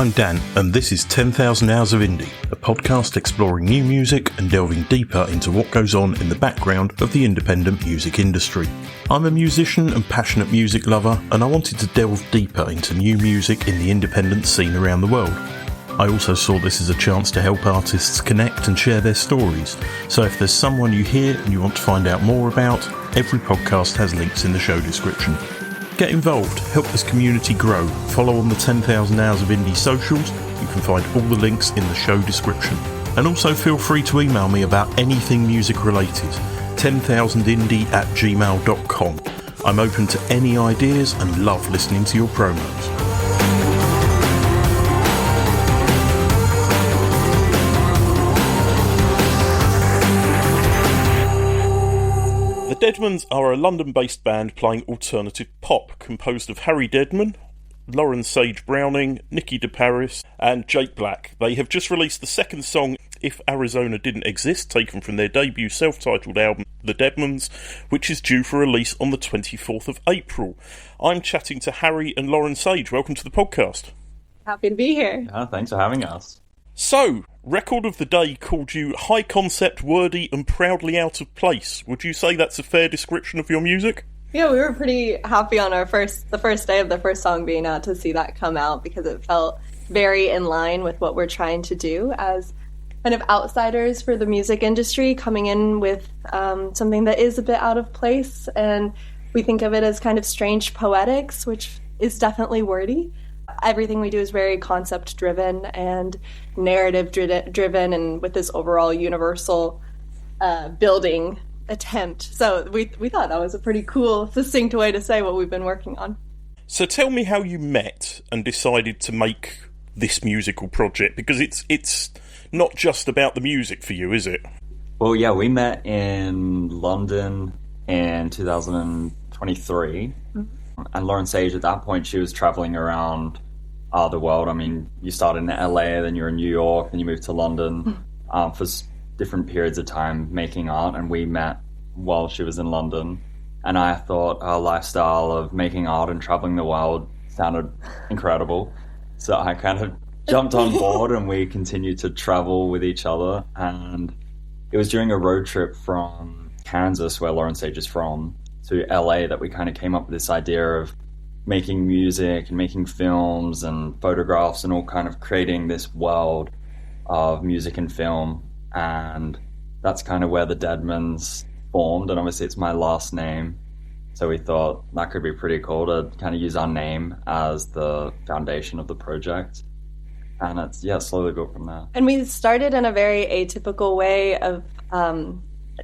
I'm Dan, and this is 10,000 Hours of Indie, a podcast exploring new music and delving deeper into what goes on in the background of the independent music industry. I'm a musician and passionate music lover, and I wanted to delve deeper into new music in the independent scene around the world. I also saw this as a chance to help artists connect and share their stories, so if there's someone you hear and you want to find out more about, every podcast has links in the show description. Get involved, help this community grow, follow on the 10,000 Hours of Indie socials, you can find all the links in the show description. And also feel free to email me about anything music related, 10,000indie@gmail.com. I'm open to any ideas and love listening to your promos. The Deadmans are a London-based band playing alternative pop, composed of Harry Deadman, LaurenSage Browning, Nikki DeParis and Jake Black. They have just released the second song, If Arizona Didn't Exist, taken from their debut self-titled album, The Deadmans, which is due for release on the 24th of April. I'm chatting to Harry and LaurenSage. Welcome to the podcast. Happy to be here. Thanks for having us. So, Record of the Day called you high concept, wordy and proudly out of place. Would you say that's a fair description of your music? Yeah, we were pretty happy on the first day of the first song being out to see that come out because it felt very in line with what we're trying to do as kind of outsiders for the music industry, coming in with something that is a bit out of place. And we think of it as kind of strange poetics, which is definitely wordy. Everything we do is very concept driven and narrative driven, and with this overall universal building attempt. So we thought that was a pretty cool, succinct way to say what we've been working on. So tell me how you met and decided to make this musical project, because it's not just about the music for you, is it? Well, yeah, we met in London in 2023. And LaurenSage, at that point, she was traveling around the world. I mean, you started in LA, then you're in New York, then you moved to London for different periods of time making art. And we met while she was in London. And I thought our lifestyle of making art and traveling the world sounded incredible. So I kind of jumped on board and we continued to travel with each other. And it was during a road trip from Kansas, where LaurenSage is from, to LA that we kind of came up with this idea of making music and making films and photographs and all kind of creating this world of music and film. And that's kind of where the Deadmans formed, and obviously it's my last name, so we thought that could be pretty cool to kind of use our name as the foundation of the project. And it's slowly built from there. And we started in a very atypical way of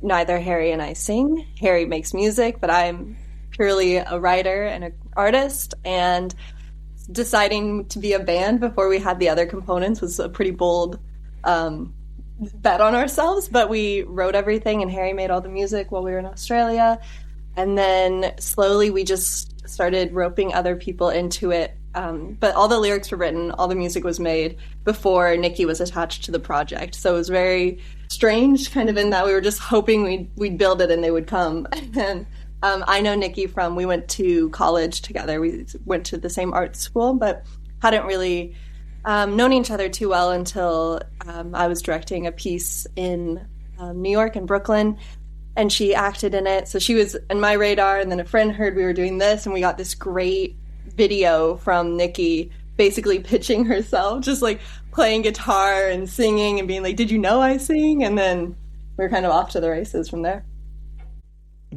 neither Harry and I sing. Harry makes music, but I'm purely a writer and an artist, and deciding to be a band before we had the other components was a pretty bold bet on ourselves. But we wrote everything and Harry made all the music while we were in Australia, and then slowly we just started roping other people into it. But all the lyrics were written, all the music was made before Nikki was attached to the project. So it was very strange, kind of in that we were just hoping we'd build it and they would come. And I know Nikki we went to college together. We went to the same art school, but hadn't really known each other too well until I was directing a piece in New York and Brooklyn, and she acted in it. So she was in my radar, and then a friend heard we were doing this, and we got this great video from Nikki basically pitching herself, just like playing guitar and singing and being like, "Did you know I sing?" And then we were kind of off to the races from there.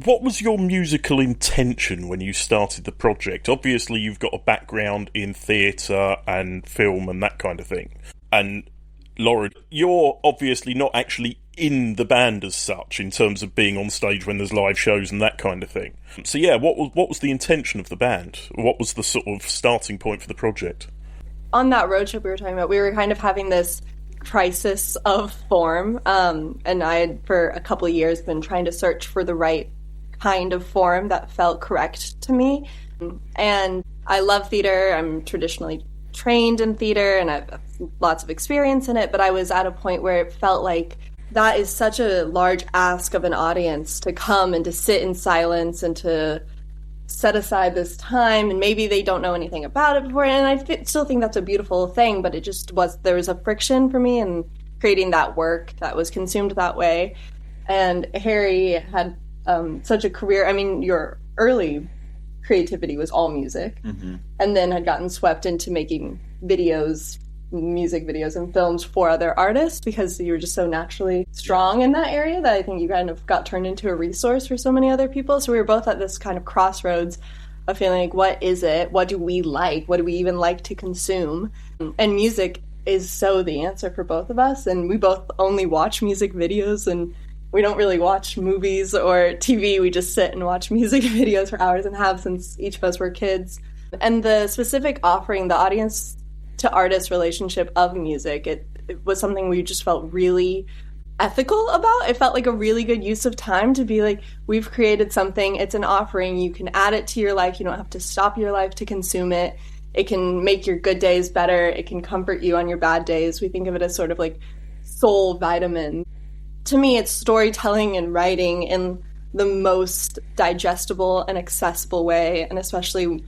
What was your musical intention when you started the project? Obviously, you've got a background in theatre and film and that kind of thing. And Lauren, you're obviously not actually in the band as such, in terms of being on stage when there's live shows and that kind of thing. So yeah, what was the intention of the band? What was the sort of starting point for the project? On that road trip we were talking about, we were kind of having this crisis of form. And I had, for a couple of years, been trying to search for the right kind of form that felt correct to me. And I love theater. I'm traditionally trained in theater and I have lots of experience in it, but I was at a point where it felt like that is such a large ask of an audience to come and to sit in silence and to set aside this time, and maybe they don't know anything about it before, and I still think that's a beautiful thing, but it just was, there was a friction for me in creating that work that was consumed that way. And Harry had such a career. I mean, your early creativity was all music, and then had gotten swept into making videos, music videos and films for other artists, because you were just so naturally strong in that area that I think you kind of got turned into a resource for so many other people. So we were both at this kind of crossroads of feeling like, what is it? What do we like? What do we even like to consume? And music is so the answer for both of us. And we both only watch music videos, and we don't really watch movies or TV. We just sit and watch music videos for hours and have since each of us were kids. And the specific offering, the audience to artist relationship of music, it was something we just felt really ethical about. It felt like a really good use of time to be like, we've created something, it's an offering, you can add it to your life, you don't have to stop your life to consume it. It can make your good days better, it can comfort you on your bad days. We think of it as sort of like soul vitamin. To me, it's storytelling and writing in the most digestible and accessible way, and especially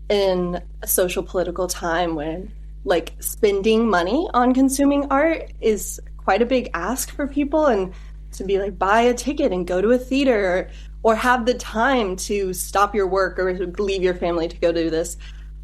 in a social political time when like spending money on consuming art is quite a big ask for people, and to be like, buy a ticket and go to a theater, or have the time to stop your work or leave your family to go do this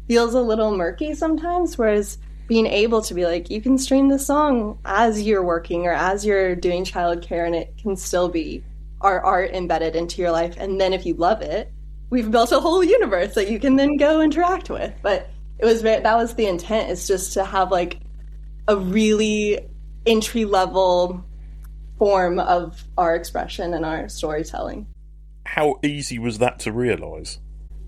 feels a little murky sometimes. Whereas being able to be like, you can stream this song as you're working or as you're doing childcare, and it can still be our art embedded into your life. And then if you love it, we've built a whole universe that you can then go interact with. But that was the intent, is just to have like a really entry-level form of our expression and our storytelling. How easy was that to realise?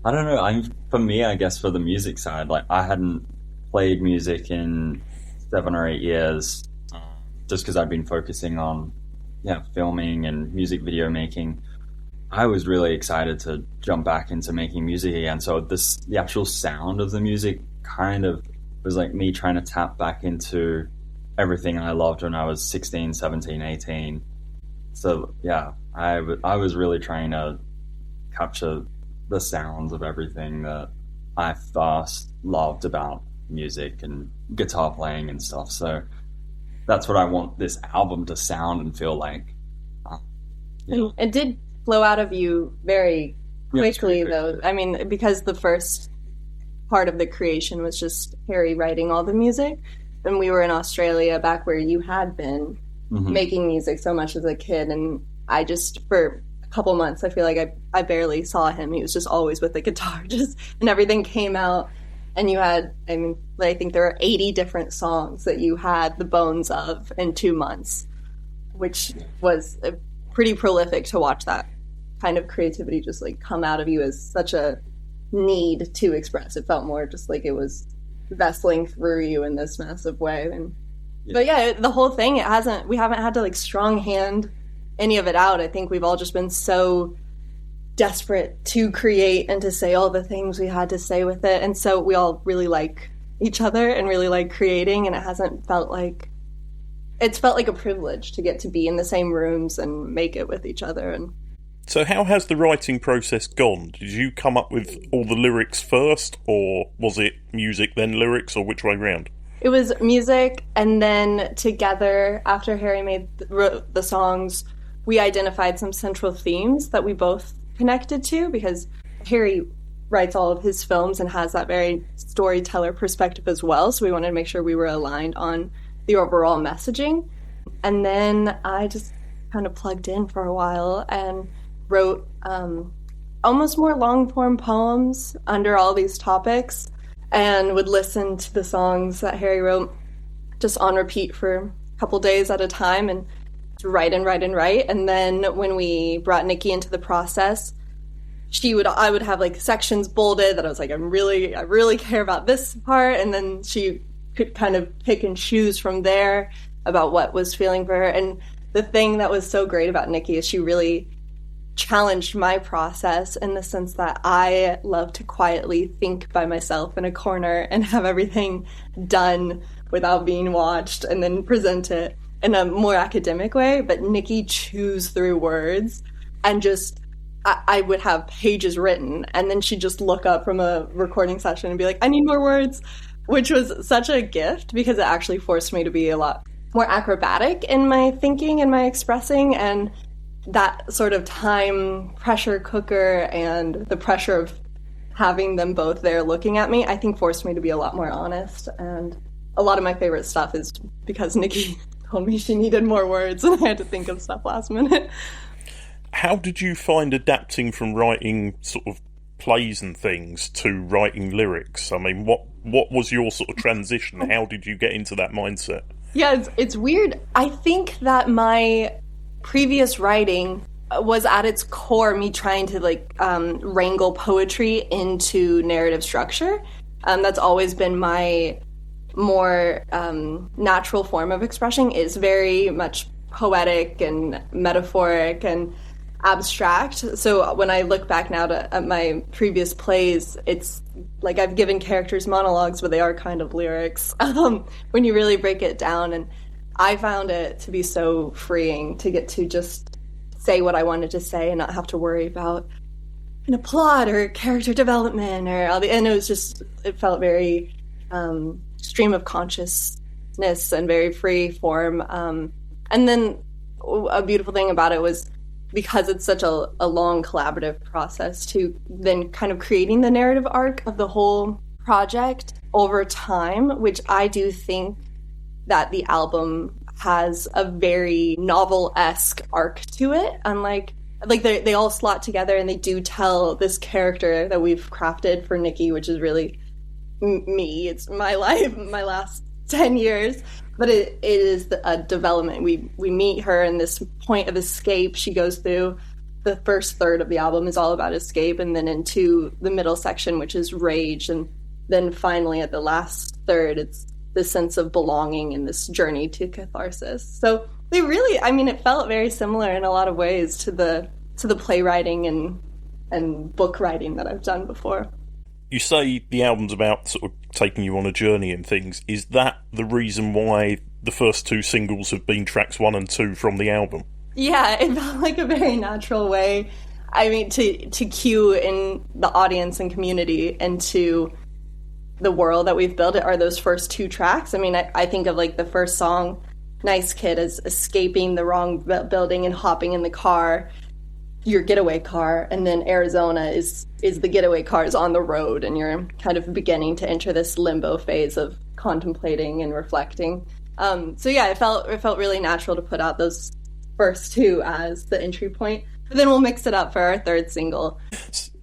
I don't know. For me, I guess for the music side, like I hadn't played music in 7 or 8 years, just because I've been focusing on filming and music video making. I was really excited to jump back into making music again. So the actual sound of the music kind of was like me trying to tap back into everything I loved when I was 16, 17, 18. So yeah, I was really trying to capture the sounds of everything that I first loved about music and guitar playing and stuff. So that's what I want this album to sound and feel like. It did flow out of you very quickly, though. I mean, because the first part of the creation was just Harry writing all the music, and we were in Australia back where you had been making music so much as a kid, and I just, for a couple months, I feel like I barely saw him. He was just always with the guitar, and everything came out, and you had, I think there are 80 different songs that you had the bones of in 2 months, which was pretty prolific to watch that kind of creativity just like come out of you as such a need to express. It felt more just like it was vessling through you in this massive way. But yeah, the whole thing, we haven't had to like strong hand any of it out. I think we've all just been so desperate to create and to say all the things we had to say with it. And so we all really like each other and really like creating, and it's felt like a privilege to get to be in the same rooms and make it with each other. And so how has the writing process gone? Did you come up with all the lyrics first, or was it music then lyrics, or which way round? It was music, and then together, after Harry wrote the songs, we identified some central themes that we both connected to, because Harry writes all of his films and has that very storyteller perspective as well, so we wanted to make sure we were aligned on the overall messaging. And then I just kind of plugged in for a while and wrote almost more long-form poems under all these topics, and would listen to the songs that Harry wrote just on repeat for a couple days at a time, and write and write and write. And then when we brought Nikki into the process, I would have like sections bolded that I was like, I really care about this part, and then she could kind of pick and choose from there about what was feeling for her. And the thing that was so great about Nikki is she really challenged my process, in the sense that I love to quietly think by myself in a corner and have everything done without being watched, and then present it in a more academic way. But Nikki chews through words and just I would have pages written, and then she'd just look up from a recording session and be like, I need more words, which was such a gift because it actually forced me to be a lot more acrobatic in my thinking and my expressing, and that sort of time pressure cooker and the pressure of having them both there looking at me, I think forced me to be a lot more honest. And a lot of my favorite stuff is because Nikki told me she needed more words and I had to think of stuff last minute. How did you find adapting from writing sort of plays and things to writing lyrics? I mean, what was your sort of transition? How did you get into that mindset? Yeah, it's weird. I think that my previous writing was at its core me trying to wrangle poetry into narrative structure. That's always been my more natural form of expression, is very much poetic and metaphoric and abstract. So when I look back now at my previous plays, it's like I've given characters monologues, but they are kind of lyrics when you really break it down. And I found it to be so freeing to get to just say what I wanted to say and not have to worry about a plot or character development or all and it felt very stream of consciousness and very free form. And then a beautiful thing about it was, because it's such a long collaborative process, to then kind of creating the narrative arc of the whole project over time, which I do think that the album has a very novel-esque arc to it. Unlike, they all slot together and they do tell this character that we've crafted for Nikki, which is really me. It's my life, my last 10 years. But it is a development. We meet her in this point of escape. She goes through the first third of the album is all about escape, and then into the middle section, which is rage. And then finally at the last third, it's this sense of belonging and this journey to catharsis. So they really, it felt very similar in a lot of ways to the playwriting and book writing that I've done before. You say the album's about sort of taking you on a journey and things. Is that the reason why the first two singles have been tracks 1 and 2 from the album? Yeah, it felt like a very natural way, to cue in the audience and community into the world that we've built. It are those first 2 tracks. I think of the first song, Nice Kid, as escaping the wrong building and hopping in the car, your getaway car, and then Arizona is the getaway cars on the road, and you're kind of beginning to enter this limbo phase of contemplating and reflecting. So yeah, it felt really natural to put out those first 2 as the entry point, but then we'll mix it up for our third single.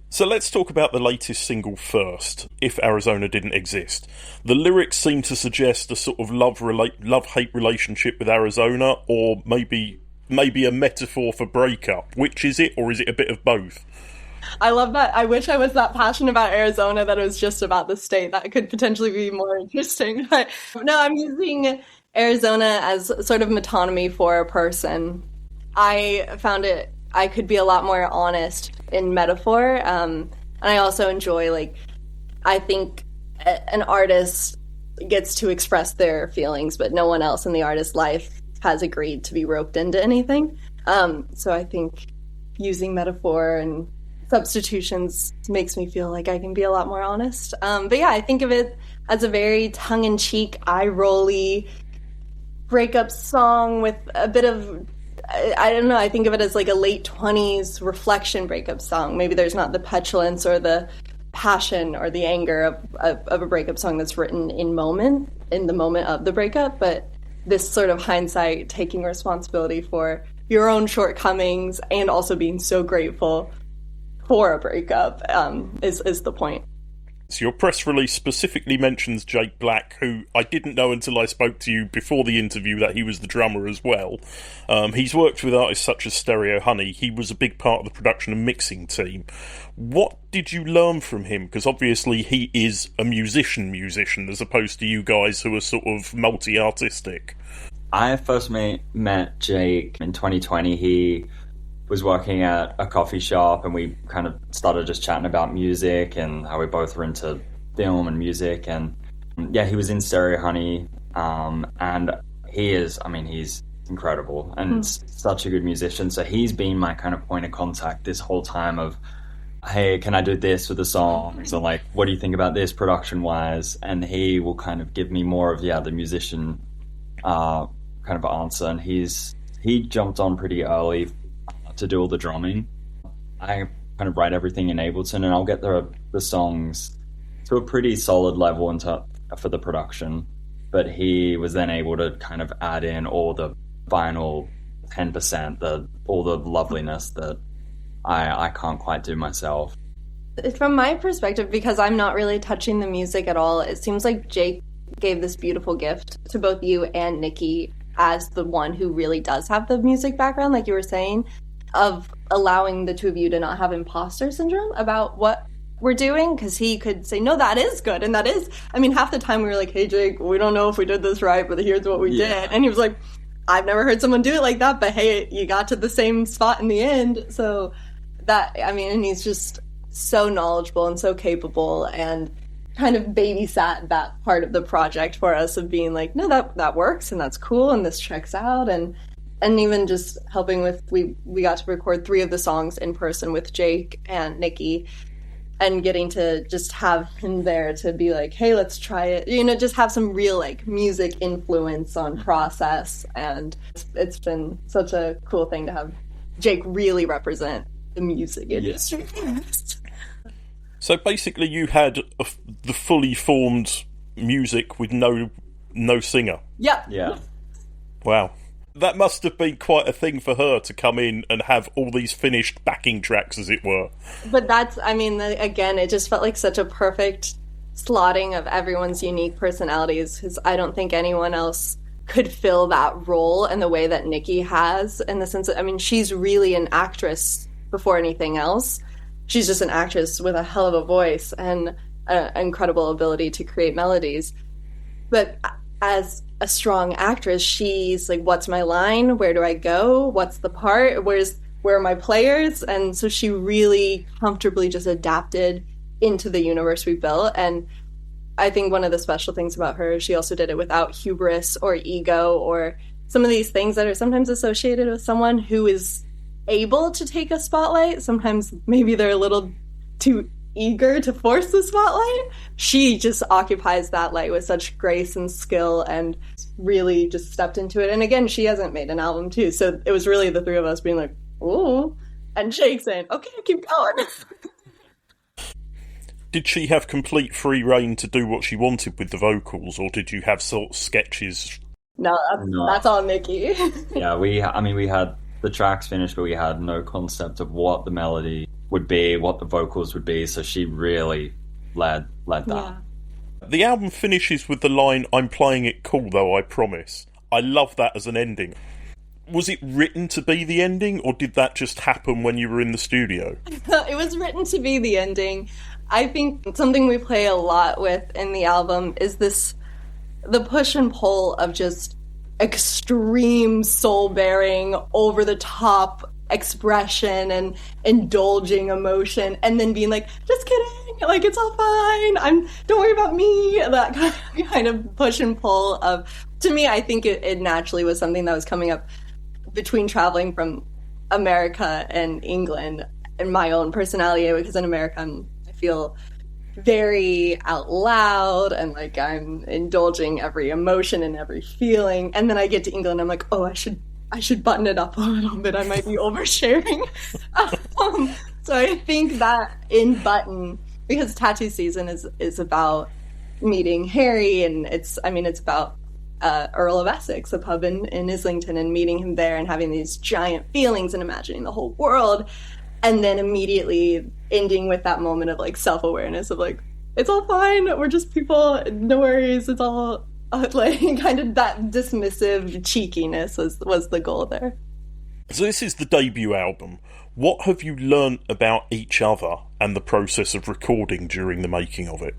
So let's talk about the latest single first, If Arizona Didn't Exist. The lyrics seem to suggest a sort of love-hate relationship with Arizona, or maybe a metaphor for breakup. Which is it, or is it a bit of both? I love that. I wish I was that passionate about Arizona that it was just about the state. That could potentially be more interesting. But no, I'm using Arizona as sort of metonymy for a person. I found I could be a lot more honest in metaphor. And I also enjoy, I think an artist gets to express their feelings, but no one else in the artist's life has agreed to be roped into anything. So I think using metaphor and substitutions makes me feel like I can be a lot more honest. But yeah, I think of it as a very tongue-in-cheek, eye-rolly breakup song with a bit of, I don't know, I think of it as a late 20s reflection breakup song. Maybe there's not the petulance or the passion or the anger of a breakup song that's written in the moment of the breakup, but this sort of hindsight, taking responsibility for your own shortcomings and also being so grateful for a breakup is the point. So your press release specifically mentions Jake Black, who I didn't know until I spoke to you before the interview that he was the drummer as well. He's worked with artists such as Stereo Honey. He was a big part of the production and mixing team. What did you learn from him? Because obviously he is a musician as opposed to you guys who are sort of multi-artistic. I first met Jake in 2020. He was working at a coffee shop and we kind of started just chatting about music and how we both were into film and music. And yeah, he was in Stereo Honey. And he's incredible and such a good musician. So he's been my kind of point of contact this whole time of, hey, can I do this with the song? So like, what do you think about this production wise? And he will kind of give me more of, the musician kind of answer. And he jumped on pretty early to do all the drumming. I kind of write everything in Ableton, and I'll get the songs to a pretty solid level for the production. But he was then able to kind of add in all the final 10%, all the loveliness that I can't quite do myself. From my perspective, because I'm not really touching the music at all, it seems like Jake gave this beautiful gift to both you and Nikki as the one who really does have the music background, like you were saying, of allowing the two of you to not have imposter syndrome about what we're doing, because he could say, no, that is good, and that is, I mean, half the time we were like, hey, Jake, we don't know if we did this right, but here's what we did. And he was like, I've never heard someone do it like that, but hey, you got to the same spot in the end. So that, I mean, and he's just so knowledgeable and so capable, and kind of babysat that part of the project for us of being like, no, that works, and that's cool, and this checks out, and even just helping with, we got to record 3 of the songs in person with Jake and Nikki, and getting to just have him there to be like, hey, let's try it, just have some real like music influence on process. And it's been such a cool thing to have Jake really represent the music industry. So basically you had the fully formed music with no singer. Yeah. Wow. That must have been quite a thing for her to come in and have all these finished backing tracks, as it were. But that's, I mean, again, it just felt like such a perfect slotting of everyone's unique personalities, because I don't think anyone else could fill that role in the way that Nikki has, in the sense that, I mean, she's really an actress before anything else. She's just an actress with a hell of a voice and an incredible ability to create melodies. But as a strong actress, she's like, what's my line? Where do I go? What's the part? Where are my players? And so she really comfortably just adapted into the universe we built. And I think one of the special things about her is she also did it without hubris or ego or some of these things that are sometimes associated with someone who is able to take a spotlight. Sometimes maybe they're a little too eager to force the spotlight. She just occupies that light with such grace and skill and really just stepped into it. And again, she hasn't made an album too, so it was really the 3 of us being like, ooh, and Jake saying, okay, keep going. Did she have complete free reign to do what she wanted with the vocals, or did you have sort of sketches? No, that's all Nikki. Yeah, we had the tracks finished, but we had no concept of what the melody would be, what the vocals would be, so she really led that. Yeah. The album finishes with the line, I'm playing it cool though, I promise. I love that as an ending. Was it written to be the ending, or did that just happen when you were in the studio? It was written to be the ending. I think something we play a lot with in the album is the push and pull of just extreme soul-bearing, over-the-top expression and indulging emotion, and then being like, just kidding, like, it's all fine, don't worry about me, that kind of push and pull of, to me, I think it naturally was something that was coming up between traveling from America and England and my own personality, because in America I feel very out loud and like I'm indulging every emotion and every feeling, and then I get to England, I'm like, oh, I should button it up a little bit, I might be oversharing. So I think that in Button, because Tattoo Season is about meeting Harry, and it's about Earl of Essex, a pub in Islington, and meeting him there and having these giant feelings and imagining the whole world, and then immediately ending with that moment of like self-awareness of like, it's all fine, we're just people, no worries, it's all like kind of that dismissive cheekiness was the goal there. So this is the debut album. What have you learnt about each other and the process of recording during the making of it?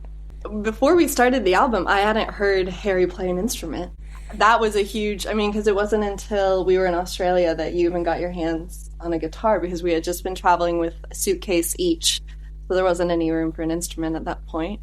Before we started the album, I hadn't heard Harry play an instrument. That was a huge, because it wasn't until we were in Australia that you even got your hands on a guitar, because we had just been traveling with a suitcase each, so there wasn't any room for an instrument at that point.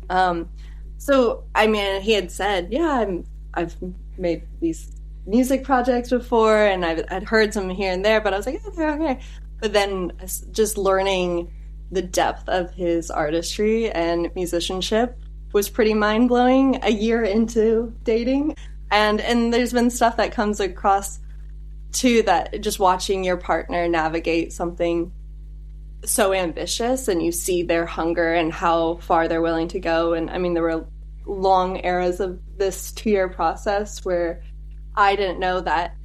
So, he had said, yeah, I've made these music projects before, and I'd heard some here and there, but I was like, okay. But then just learning the depth of his artistry and musicianship was pretty mind-blowing a year into dating. And there's been stuff that comes across, too, that just watching your partner navigate something so ambitious, and you see their hunger and how far they're willing to go. And I mean, there were long eras of this 2-year process where I didn't know that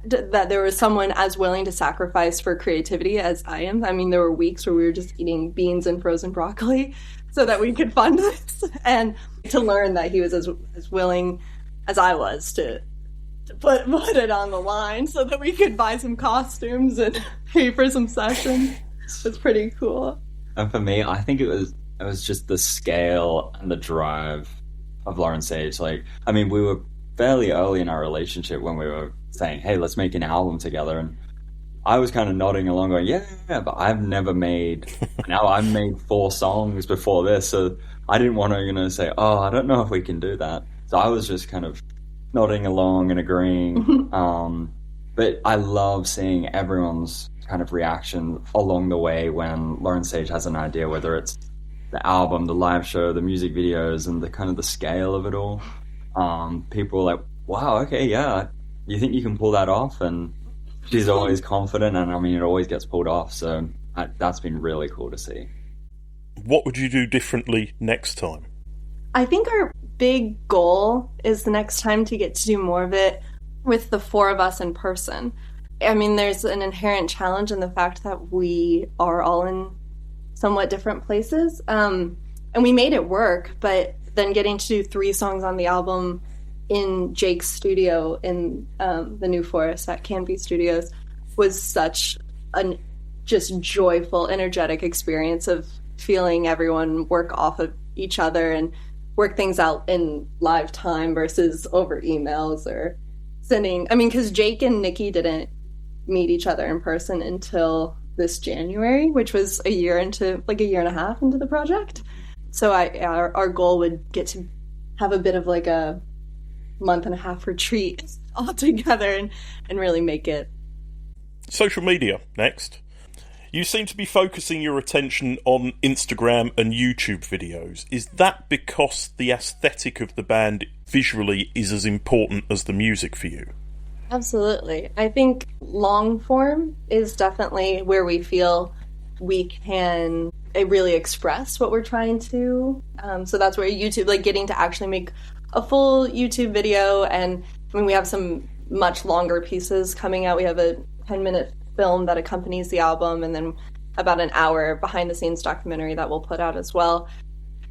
there was someone as willing to sacrifice for creativity as I am. I mean, there were weeks where we were just eating beans and frozen broccoli so that we could fund this, and to learn that he was as willing as I was to put it on the line so that we could buy some costumes and pay for some sessions. It's pretty cool. And for me, I think it was just the scale and the drive of LaurenSage. Like, I mean, we were fairly early in our relationship when we were saying, hey, let's make an album together. And I was kind of nodding along going, yeah, but I've never made, now I've made 4 songs before this. So I didn't want to, say, oh, I don't know if we can do that. So I was just kind of nodding along and agreeing. But I love seeing everyone's kind of reaction along the way when LaurenSage has an idea, whether it's the album, the live show, the music videos, and the kind of the scale of it all. People are like, wow, okay, yeah, you think you can pull that off? And she's always confident, and I mean, it always gets pulled off. So that's been really cool to see. What would you do differently next time? I think our big goal is the next time to get to do more of it with the 4 of us in person. I mean, there's an inherent challenge in the fact that we are all in somewhat different places. And we made it work, but then getting to do 3 songs on the album in Jake's studio in the New Forest at Canby Studios was such an just joyful, energetic experience of feeling everyone work off of each other and work things out in live time versus over emails or sending. I mean, because Jake and Nikki didn't meet each other in person until this January, which was a year and a half into the project. So our goal would get to have a bit of like a month and a half retreat all together and really make it. Social media, next. You seem to be focusing your attention on Instagram and YouTube videos. Is that because the aesthetic of the band visually is as important as the music for you? Absolutely. I think long form is definitely where we feel we can really express what we're trying to. So that's where YouTube, like getting to actually make a full YouTube video. And I mean, we have some much longer pieces coming out. We have a 10-minute film that accompanies the album, and then about an hour behind the scenes documentary that we'll put out as well,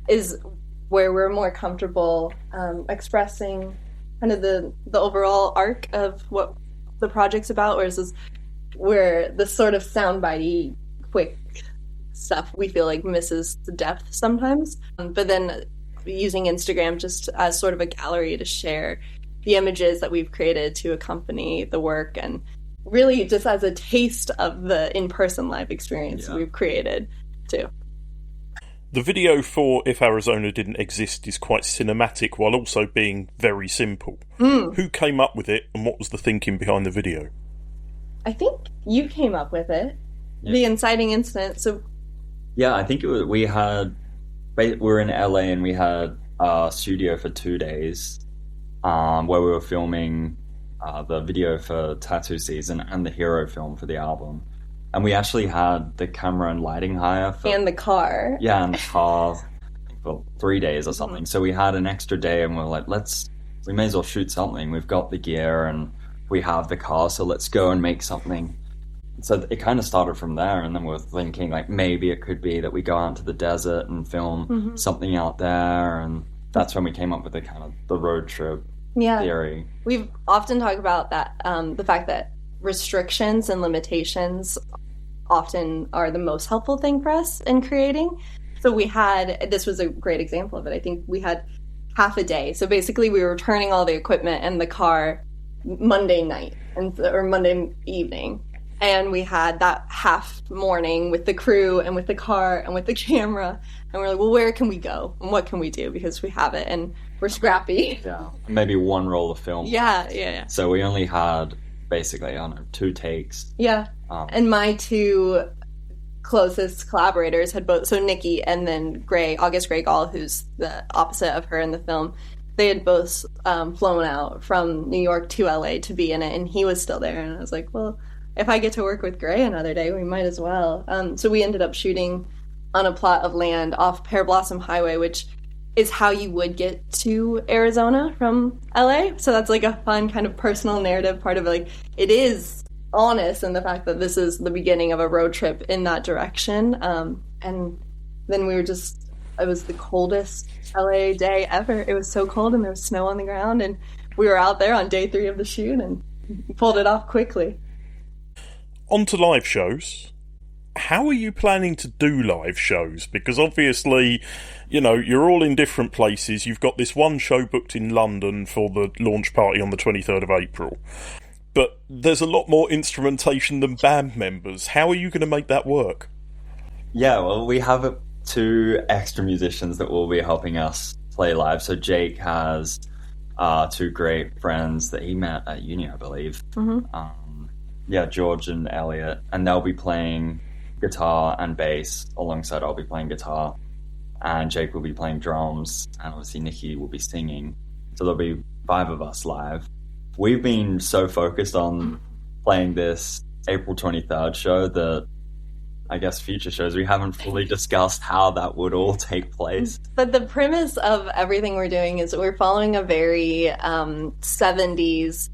is where we're more comfortable expressing kind of the overall arc of what the project's about, where the sort of soundbitey quick stuff we feel like misses the depth sometimes. But then using Instagram just as sort of a gallery to share the images that we've created to accompany the work, and really just as a taste of the in-person live experience we've created too. The video for If Arizona Didn't Exist is quite cinematic while also being very simple. Who came up with it, and what was the thinking behind the video? I think you came up with it. The inciting incident. So yeah, I think it was, we were in LA and we had a studio for 2 days where we were filming the video for Tattoo Season and the hero film for the album. And we actually had the camera and lighting hire and the car. Yeah, and the car for 3 days or something. So we had an extra day, and we were like, we may as well shoot something. We've got the gear and we have the car, so let's go and make something. So it kind of started from there, and then we were thinking like maybe it could be that we go out to the desert and film something out there, and that's when we came up with the kind of the road trip theory. We've often talked about that, the fact that restrictions and limitations often are the most helpful thing for us in creating. So this was a great example of it. I think we had half a day. So basically we were returning all the equipment and the car Monday night or Monday evening. And we had that half morning with the crew and with the car and with the camera. And we're like, well, where can we go? And what can we do? Because we have it and we're scrappy. Yeah. Maybe one roll of film. Yeah. So we only had basically, I don't know, 2 takes. Yeah. And my 2 closest collaborators had both, so Nikki and then August Gray Gall, who's the opposite of her in the film, they had both flown out from New York to LA to be in it, and he was still there. And I was like, well, if I get to work with Gray another day, we might as well. So we ended up shooting on a plot of land off Pear Blossom Highway, which is how you would get to Arizona from LA. So that's like a fun kind of personal narrative part of it. Like, it is honest in the fact that this is the beginning of a road trip in that direction. And then we were just, it was the coldest LA day ever. It was so cold and there was snow on the ground, and we were out there on day 3 of the shoot and pulled it off quickly. On to live shows. How are you planning to do live shows? Because obviously, you know, you're all in different places. You've got this one show booked in London for the launch party on the 23rd of April. But there's a lot more instrumentation than band members. How are you going to make that work? Yeah, well, we have 2 extra musicians that will be helping us play live. So Jake has 2 great friends that he met at uni, I believe. George and Elliot, and they'll be playing guitar and bass alongside I'll be playing guitar, and Jake will be playing drums, and obviously Nikki will be singing. So there'll be 5 of us live. We've been so focused on playing this April 23rd show that I guess future shows we haven't fully discussed how that would all take place. But the premise of everything we're doing is we're following a very 70s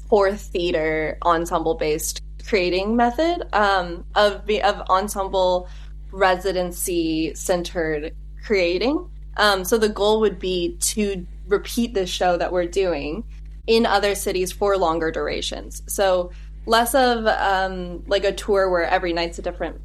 for theater ensemble-based creating method of ensemble residency-centered creating. So the goal would be to repeat this show that we're doing in other cities for longer durations. So less of like a tour where every night's a different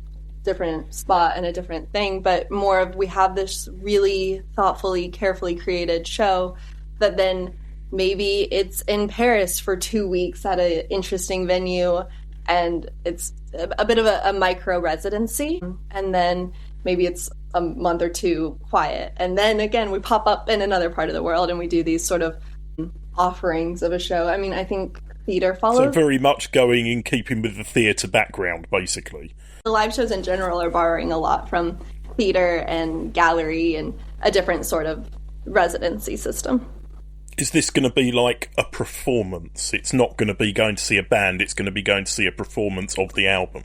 spot and a different thing, but more of we have this really thoughtfully, carefully created show that then maybe it's in Paris for 2 weeks at an interesting venue, and it's a bit of a micro residency, and then maybe it's a month or 2 quiet, and then again we pop up in another part of the world and we do these sort of offerings of a show. I mean, I think theater follows. So very much going in keeping with the theatre background, basically. The live shows in general are borrowing a lot from theater and gallery and a different sort of residency system. Is this going to be like a performance? It's not going to be going to see a band, it's going to be going to see a performance of the album.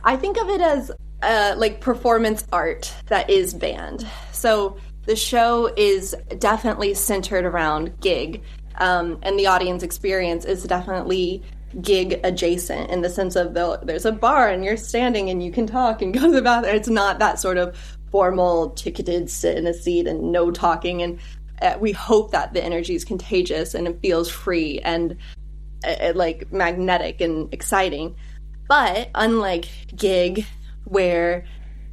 I think of it as like performance art that is band. So the show is definitely centered around gig, and the audience experience is definitely gig adjacent in the sense of there's a bar and you're standing and you can talk and go to the bathroom. It's not that sort of formal ticketed sit in a seat and no talking, and we hope that the energy is contagious and it feels free and like magnetic and exciting. But unlike gig, where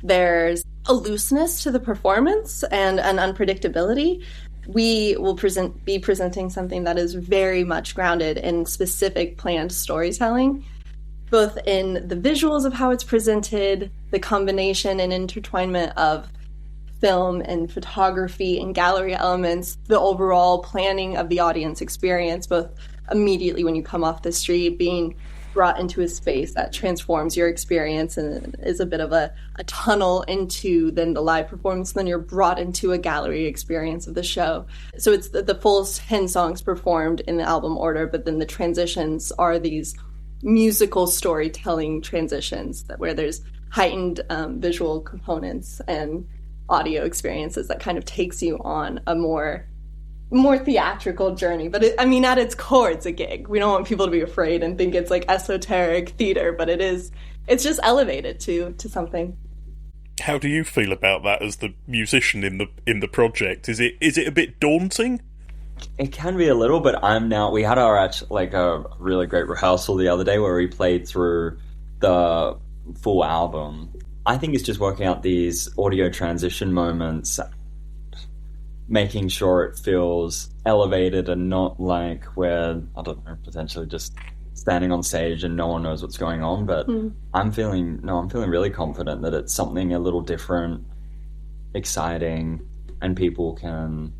there's a looseness to the performance and an unpredictability, we will be presenting something that is very much grounded in specific planned storytelling, both in the visuals of how it's presented, the combination and intertwinement of film and photography and gallery elements, the overall planning of the audience experience, both immediately when you come off the street, being brought into a space that transforms your experience and is a bit of a tunnel into then the live performance, then you're brought into a gallery experience of the show. So it's the full 10 songs performed in the album order, but then the transitions are these musical storytelling transitions where there's heightened visual components and audio experiences that kind of takes you on a more theatrical journey. But at its core, it's a gig. We don't want people to be afraid and think it's like esoteric theater, but it's just elevated to something. How do you feel about that as the musician in the project? Is it a bit daunting? It can be a little, but we had a really great rehearsal the other day where we played through the full album. I think it's just working out these audio transition moments, making sure it feels elevated and not like we're, I don't know, potentially just standing on stage and no one knows what's going on. But I'm feeling really confident that it's something a little different, exciting, and people can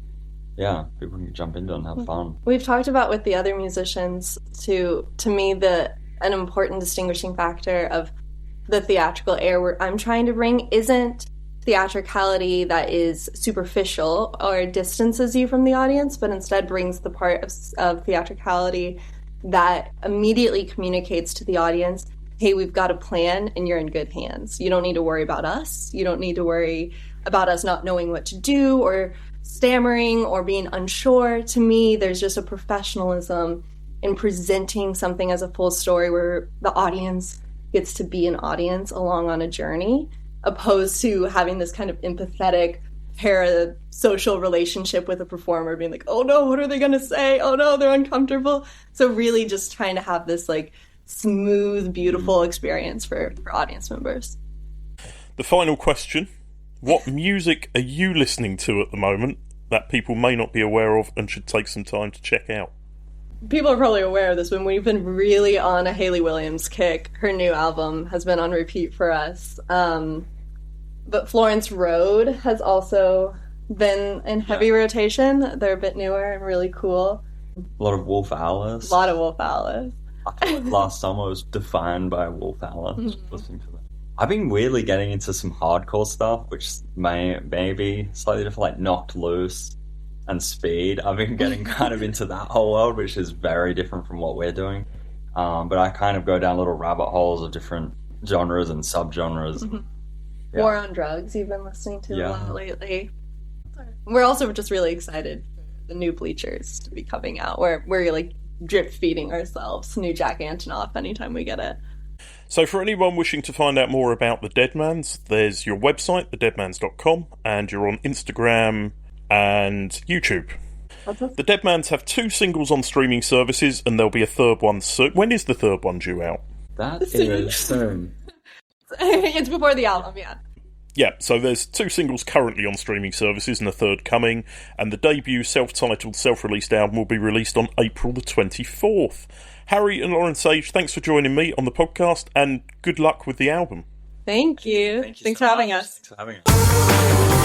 jump into it and have fun. We've talked about with the other musicians to me an important distinguishing factor of the theatrical air where I'm trying to bring isn't theatricality that is superficial or distances you from the audience, but instead brings the part of theatricality that immediately communicates to the audience, hey, we've got a plan and you're in good hands. You don't need to worry about us. You don't need to worry about us not knowing what to do or stammering or being unsure. To me, there's just a professionalism in presenting something as a full story where the audience gets to be an audience along on a journey, opposed to having this kind of empathetic parasocial relationship with a performer being like, oh no, what are they going to say? Oh no, they're uncomfortable. So really just trying to have this like smooth, beautiful experience for audience members. The final question, what music are you listening to at the moment that people may not be aware of and should take some time to check out? People are probably aware of this, but we've been really on a Hayley Williams kick. Her new album has been on repeat for us. But Florence Road has also been in heavy rotation. They're a bit newer and really cool. A lot of Wolf Alice. A lot of Wolf Alice. I feel like last summer was defined by Wolf Alice. Listening to that. I've been weirdly getting into some hardcore stuff, which may be slightly different, like Knocked Loose and Speed. I've been getting kind of into that whole world, which is very different from what we're doing. But I kind of go down little rabbit holes of different genres and subgenres. Yeah. War on Drugs you've been listening to a lot lately. We're also just really excited for the new Bleachers to be coming out, where we're like drip feeding ourselves new Jack Antonoff anytime we get it. So for anyone wishing to find out more about the Deadmans, there's your website, thedeadmans.com, and you're on Instagram and YouTube. The Deadmans have 2 singles on streaming services, and there'll be a third one soon. When is the third one due out? That is soon. It's before the album, yeah. Yeah, so there's 2 singles currently on streaming services and a third coming, and the debut self-titled, self-released album will be released on April the 24th. Harry and LaurenSage, thanks for joining me on the podcast, and good luck with the album. Thank you. Thanks for having us. Thanks for having us.